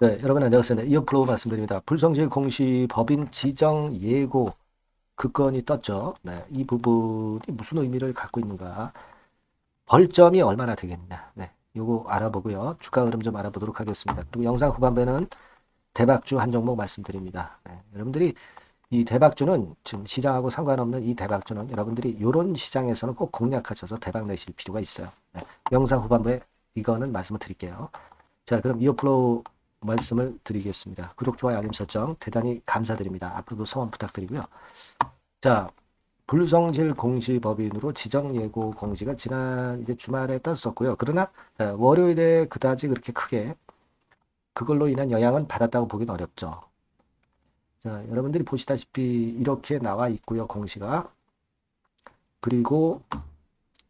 네, 여러분 안녕하세요. 네, 이어플로우 말씀드립니다. 불성실 공시 법인 지정 예고 그 건이 떴죠. 네, 이 부분이 무슨 의미를 갖고 있는가? 벌점이 얼마나 되겠냐? 네, 요거 알아보고요. 주가 흐름 좀 알아보도록 하겠습니다. 그리고 영상 후반부에는 대박주 한 종목 말씀드립니다. 네, 여러분들이 이 대박주는 지금 시장하고 상관없는 이 대박주는 여러분들이 이런 시장에서는 꼭 공략하셔서 대박 내실 필요가 있어요. 네, 영상 후반부에 이거는 말씀을 드릴게요. 자, 그럼 이어플로우 말씀을 드리겠습니다. 구독, 좋아요, 알림 설정 대단히 감사드립니다. 앞으로도 성원 부탁드리고요. 자, 불성실 공시법인으로 지정 예고 공시가 지난 이제 주말에 떴었고요. 그러나 월요일에 그다지 그렇게 크게 그걸로 인한 영향은 받았다고 보기는 어렵죠. 자, 여러분들이 보시다시피 이렇게 나와 있고요. 공시가. 그리고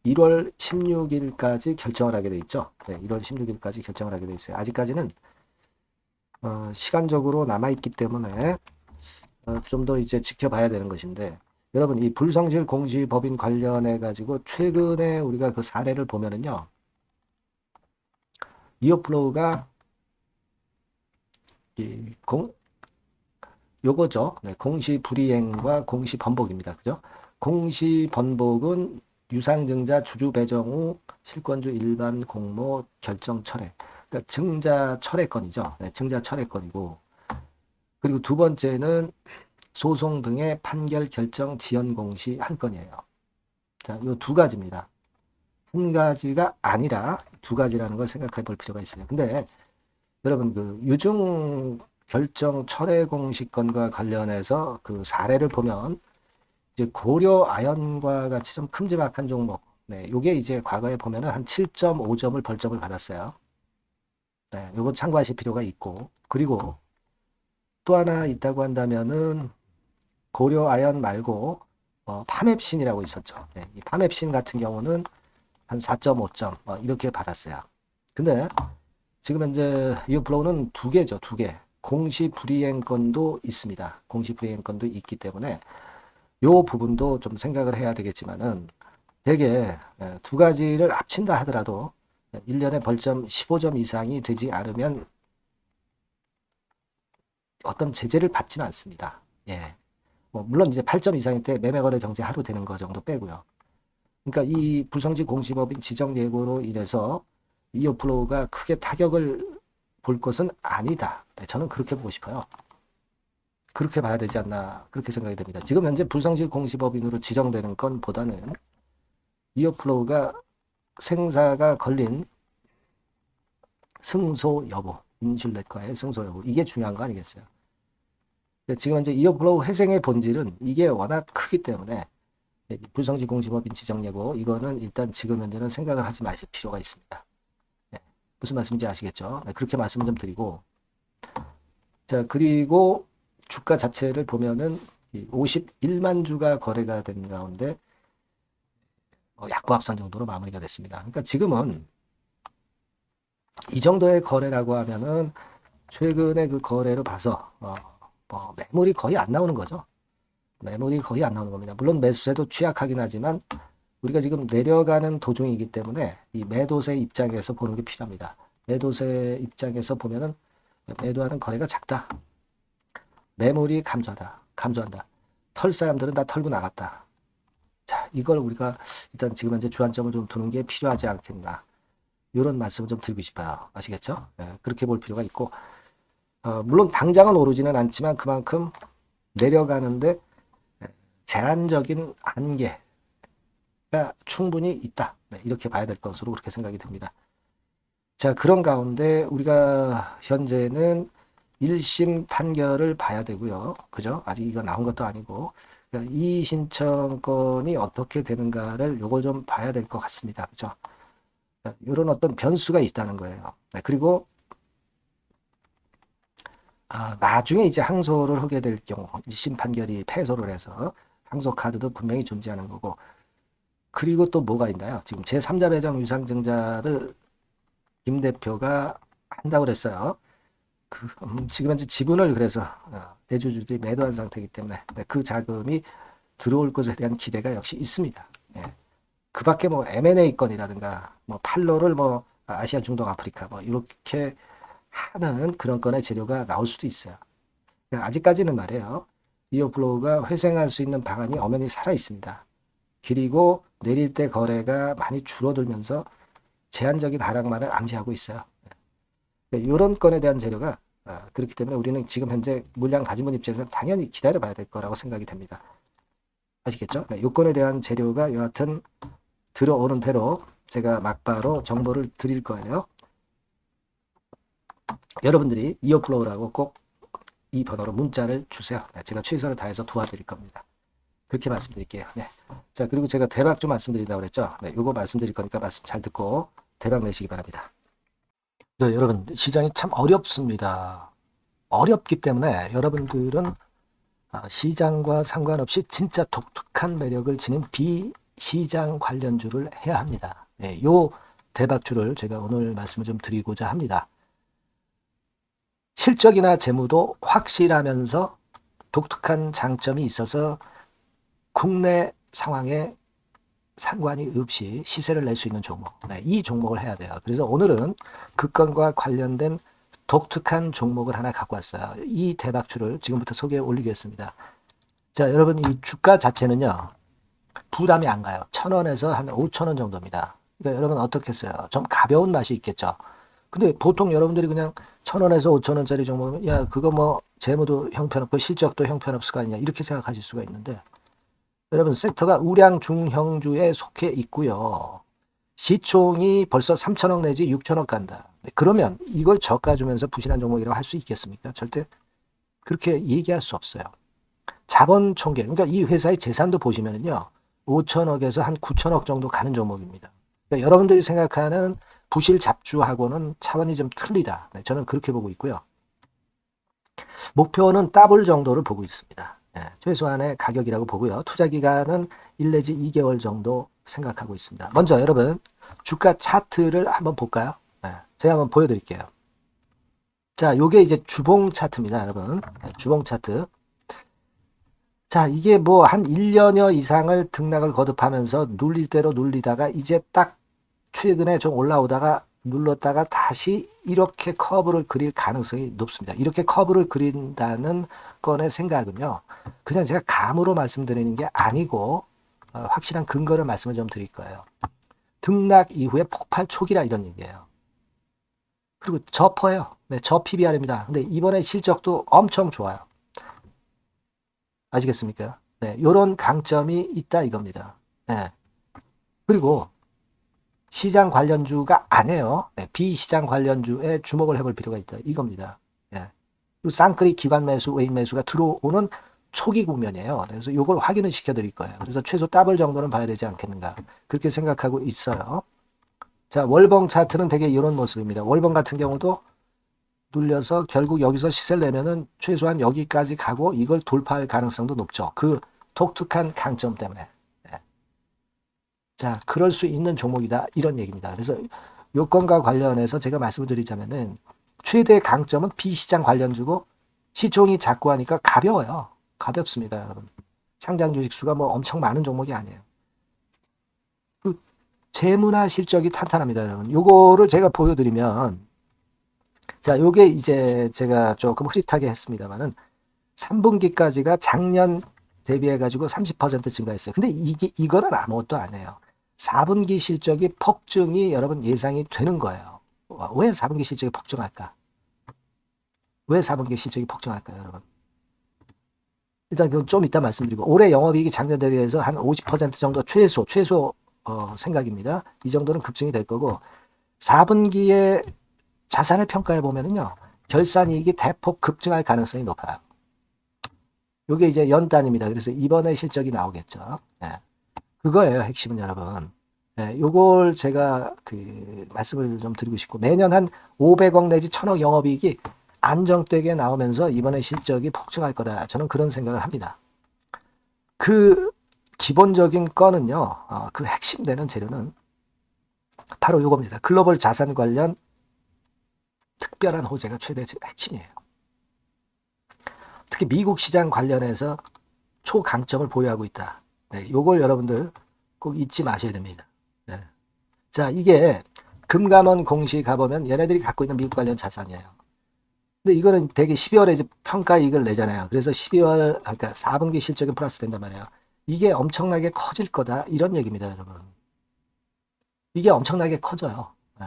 1월 16일까지 결정을 하게 돼 있죠. 네, 1월 16일까지 결정을 하게 돼 있어요. 아직까지는 시간적으로 남아있기 때문에 좀 더 이제 지켜봐야 되는 것인데, 여러분 이 불성실 공시법인 관련해 가지고 최근에 우리가 그 사례를 보면은요, 이어플로우가 이 요거죠. 네, 공시 불이행과 공시 번복입니다. 그죠? 공시 번복은 유상증자 주주 배정 후 실권주 일반 공모 결정 철회. 그러니까 증자 철회건이죠. 네, 증자 철회건이고, 그리고 두 번째는 소송 등의 판결 결정 지연 공시 한 건이에요. 자, 이 두 가지입니다. 한 가지가 아니라 두 가지라는 걸 생각해 볼 필요가 있어요. 근데 여러분 그 유증 결정 철회 공시권과 관련해서 그 사례를 보면 이제 고려 아연과 같이 좀 큼지막한 종목, 네, 요게 이제 과거에 보면은 한 7.5점을 벌점을 받았어요. 네, 요거 참고하실 필요가 있고, 그리고 또 하나 있다고 한다면은 고려 아연 말고 파맵신이라고 있었죠. 네, 이 파맵신 같은 경우는 한 4.5점 이렇게 받았어요. 근데 지금 현재 이어플로우는 두 개죠. 두 개. 공시 불이행권도 있습니다. 공시 불이행권도 있기 때문에 이 부분도 좀 생각을 해야 되겠지만은 대개 두 가지를 합친다 하더라도 1년에 벌점 15점 이상이 되지 않으면 어떤 제재를 받지는 않습니다. 예. 뭐 물론 이제 8점 이상일 때 매매거래 정지 하루 되는 거 정도 빼고요. 그러니까 이 불성직 공시법인 지정 예고로 인해서 이어플로우가 크게 타격을 볼 것은 아니다. 네, 저는 그렇게 보고 싶어요. 그렇게 봐야 되지 않나 그렇게 생각이 됩니다. 지금 현재 불성직 공시법인으로 지정되는 건보다는 이어플로우가 생사가 걸린 승소 여부, 인슐렛과의 승소 여부 이게 중요한 거 아니겠어요? 지금 현재 이어플로우 회생의 본질은 이게 워낙 크기 때문에 불성직 공시법인 지정 예고 이거는 일단 지금 현재는 생각을 하지 마실 필요가 있습니다. 네, 무슨 말씀인지 아시겠죠? 네, 그렇게 말씀을 좀 드리고, 자, 그리고 주가 자체를 보면은 51만 주가 거래가 된 가운데 약보합선 정도로 마무리가 됐습니다. 그러니까 지금은 이 정도의 거래라고 하면은 최근에 그 거래로 봐서 뭐 매물이 거의 안 나오는 거죠. 매물이 거의 안 나오는 겁니다. 물론 매수세도 취약하긴 하지만 우리가 지금 내려가는 도중이기 때문에 이 매도세 입장에서 보는 게 필요합니다. 매도세 입장에서 보면은 매도하는 거래가 작다. 매물이 감소한다. 털 사람들은 다 털고 나갔다. 자, 이걸 우리가 일단 지금 현재 주안점을 좀 두는 게 필요하지 않겠나. 이런 말씀을 좀 드리고 싶어요. 아시겠죠? 네, 그렇게 볼 필요가 있고, 물론 당장은 오르지는 않지만 그만큼 내려가는데 제한적인 한계가 충분히 있다. 네, 이렇게 봐야 될 것으로 그렇게 생각이 듭니다. 자, 그런 가운데 우리가 현재는 1심 판결을 봐야 되고요. 그죠? 아직 이거 나온 것도 아니고. 그러니까 이 신청권이 어떻게 되는가를 요걸 좀 봐야 될 것 같습니다. 그죠? 이런 어떤 변수가 있다는 거예요. 네, 그리고 나중에 이제 항소를 하게 될 경우 1심 판결이 패소를 해서 항소 카드도 분명히 존재하는 거고, 그리고 또 뭐가 있나요? 지금 제3자 배정 유상증자를 김 대표가 한다고 그랬어요. 지금 현재 지분을 그래서 대주주들이 매도한 상태이기 때문에 그 자금이 들어올 것에 대한 기대가 역시 있습니다. 예. 그 밖에 뭐 M&A 건이라든가 뭐 팔로를 뭐 아시아, 중동, 아프리카 뭐 이렇게 하는 그런 건의 재료가 나올 수도 있어요. 아직까지는 말이에요. 이오플로우가 회생할 수 있는 방안이 엄연히 살아 있습니다. 그리고 내릴 때 거래가 많이 줄어들면서 제한적인 하락만을 암시하고 있어요. 이런 건에 대한 재료가 그렇기 때문에 우리는 지금 현재 물량 가진 분 입장에서는 당연히 기다려 봐야 될 거라고 생각이 됩니다. 아시겠죠? 요건에 대한 재료가 여하튼 들어오는 대로 제가 막바로 정보를 드릴 거예요. 여러분들이 이오플로우라고 꼭 이 번호로 문자를 주세요. 제가 최선을 다해서 도와드릴 겁니다. 그렇게 말씀드릴게요. 네. 자, 그리고 제가 대박 좀 말씀드린다고 그랬죠? 네, 요거 말씀드릴 거니까 말씀 잘 듣고 대박 내시기 바랍니다. 네, 여러분, 시장이 참 어렵습니다. 어렵기 때문에 여러분들은 시장과 상관없이 진짜 독특한 매력을 지닌 비시장 관련주를 해야 합니다. 네, 요 대박주를 제가 오늘 말씀을 좀 드리고자 합니다. 실적이나 재무도 확실하면서 독특한 장점이 있어서 국내 상황에 상관이 없이 시세를 낼 수 있는 종목. 네, 이 종목을 해야 돼요. 그래서 오늘은 그 건과 관련된 독특한 종목을 하나 갖고 왔어요. 이 대박주를 지금부터 소개해 올리겠습니다. 자, 여러분 이 주가 자체는요. 부담이 안 가요. 1,000원에서 한 5,000원 정도입니다. 그러니까 여러분 어떻겠어요? 좀 가벼운 맛이 있겠죠. 근데 보통 여러분들이 그냥 1,000원에서 5,000원짜리 종목이면 야 그거 뭐 재무도 형편없고 실적도 형편없을 거 아니냐 이렇게 생각하실 수가 있는데 여러분 섹터가 우량 중형주에 속해 있고요. 시총이 벌써 3,000억 내지 6,000억 간다. 그러면 이걸 저가 주면서 부실한 종목이라고 할 수 있겠습니까? 절대 그렇게 얘기할 수 없어요. 자본 총계, 그러니까 이 회사의 재산도 보시면요. 5,000억에서 한 9,000억 정도 가는 종목입니다. 그러니까 여러분들이 생각하는 부실 잡주하고는 차원이 좀 틀리다. 네, 저는 그렇게 보고 있고요. 목표는 더블 정도를 보고 있습니다. 네, 최소한의 가격이라고 보고요. 투자 기간은 1 내지 2개월 정도 생각하고 있습니다. 먼저 여러분 주가 차트를 한번 볼까요? 네, 제가 한번 보여드릴게요. 자, 요게 이제 주봉 차트입니다, 여러분. 네, 주봉 차트. 자, 이게 뭐 한 1년여 이상을 등락을 거듭하면서 눌릴 대로 눌리다가 이제 딱 최근에 좀 올라오다가 눌렀다가 다시 이렇게 커브를 그릴 가능성이 높습니다. 이렇게 커브를 그린다는 건의 생각은요. 그냥 제가 감으로 말씀드리는 게 아니고 확실한 근거를 말씀을 좀 드릴 거예요. 등락 이후에 폭발 초기라 이런 얘기예요. 그리고 저퍼예요. 네, 저 PBR입니다. 근데 이번에 실적도 엄청 좋아요. 아시겠습니까? 네, 요런 강점이 있다 이겁니다. 네. 그리고 시장 관련주가 아니에요. 네, 비시장 관련주에 주목을 해볼 필요가 있다. 이겁니다. 예. 그리고 쌍끌이 기관 매수, 외인 매수가 들어오는 초기 국면이에요. 그래서 이걸 확인을 시켜드릴 거예요. 그래서 최소 더블 정도는 봐야 되지 않겠는가. 그렇게 생각하고 있어요. 자, 월봉 차트는 되게 이런 모습입니다. 월봉 같은 경우도 눌려서 결국 여기서 시세를 내면은 최소한 여기까지 가고 이걸 돌파할 가능성도 높죠. 그 독특한 강점 때문에. 자, 그럴 수 있는 종목이다. 이런 얘기입니다. 그래서 요건과 관련해서 제가 말씀을 드리자면은 최대 강점은 비시장 관련주고 시총이 작고 하니까 가벼워요. 가볍습니다, 여러분. 상장 주식 수가 뭐 엄청 많은 종목이 아니에요. 그 재무나 실적이 탄탄합니다, 여러분. 요거를 제가 보여드리면 자, 요게 이제 제가 조금 흐릿하게 했습니다만은 3분기까지가 작년 대비해가지고 30% 증가했어요. 근데 이거는 아무것도 아니에요. 4분기 실적이 폭증이 여러분 예상이 되는 거예요. 왜 4분기 실적이 폭증할까? 왜 4분기 실적이 폭증할까요, 여러분? 일단 그건 좀 이따 말씀드리고 올해 영업이익이 작년 대비해서 한 50% 정도 최소 생각입니다. 이 정도는 급증이 될 거고 4분기에 자산을 평가해 보면은요. 결산이익이 대폭 급증할 가능성이 높아요. 이게 이제 연단입니다. 그래서 이번에 실적이 나오겠죠. 예. 그거예요. 핵심은 여러분. 예, 요걸 제가 말씀을 좀 드리고 싶고 매년 한 500억 내지 1,000억 영업이익이 안정되게 나오면서 이번에 실적이 폭증할 거다. 저는 그런 생각을 합니다. 그 기본적인 건은요. 그 핵심 되는 재료는 바로 요겁니다. 글로벌 자산 관련 특별한 호재가 최대 핵심이에요. 특히 미국 시장 관련해서 초강점을 보유하고 있다. 네, 요걸 여러분들 꼭 잊지 마셔야 됩니다. 네. 자, 이게 금감원 공시 가보면 얘네들이 갖고 있는 미국 관련 자산이에요. 근데 이거는 되게 12월에 이제 평가이익을 내잖아요. 그래서 12월, 그러니까 4분기 실적이 플러스 된단 말이에요. 이게 엄청나게 커질 거다. 이런 얘기입니다, 여러분. 이게 엄청나게 커져요. 예.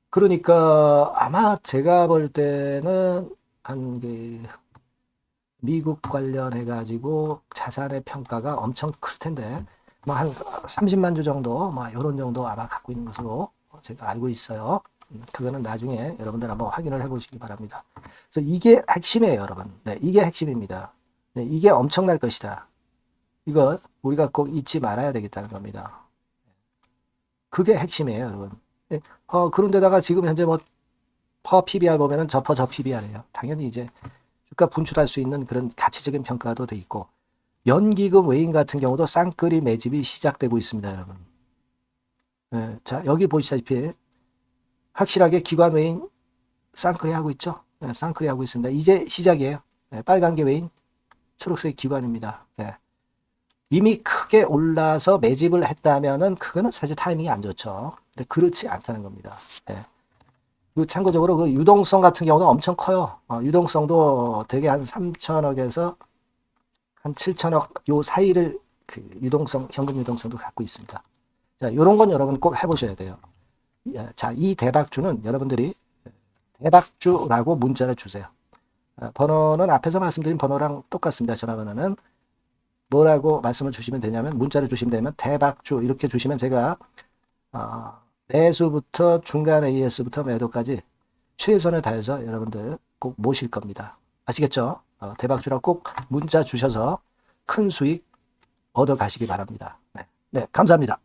그러니까 아마 제가 볼 때는 한 그 미국 관련해가지고 자산의 평가가 엄청 클 텐데, 뭐 한 30만 주 정도, 뭐 이런 정도 아마 갖고 있는 것으로 제가 알고 있어요. 그거는 나중에 여러분들 한번 확인을 해보시기 바랍니다. 그래서 이게 핵심이에요, 여러분. 네, 이게 핵심입니다. 네, 이게 엄청날 것이다. 이거 우리가 꼭 잊지 말아야 되겠다는 겁니다. 그게 핵심이에요, 여러분. 네, 그런데다가 지금 현재 뭐 퍼 PBR 보면은 저 PBR이에요. 당연히 이제 주가 분출할 수 있는 그런 가치적인 평가도 돼 있고, 연기금 외인 같은 경우도 쌍끌이 매집이 시작되고 있습니다, 여러분. 네, 자, 여기 보시다시피 확실하게 기관 외인 쌍끌이 하고 있죠. 네, 쌍끌이 하고 있습니다. 이제 시작이에요. 네, 빨간 게 외인, 초록색 기관입니다. 네. 이미 크게 올라서 매집을 했다면은 그거는 사실 타이밍이 안 좋죠. 근데 그렇지 않다는 겁니다. 네. 그리고 참고적으로 그 유동성 같은 경우는 엄청 커요. 유동성도 되게 한 3천억에서 한 7천억 요 사이를 그 유동성, 현금 유동성도 갖고 있습니다. 자, 요런 건 여러분 꼭 해보셔야 돼요. 자, 이 대박주는 여러분들이 대박주라고 문자를 주세요. 번호는 앞에서 말씀드린 번호랑 똑같습니다. 전화번호는 뭐라고 말씀을 주시면 되냐면 문자를 주시면 되면 대박주 이렇게 주시면 제가 매수부터 중간 AS부터 매도까지 최선을 다해서 여러분들 꼭 모실 겁니다. 아시겠죠? 대박주라고 꼭 문자 주셔서 큰 수익 얻어 가시기 바랍니다. 네, 네, 감사합니다.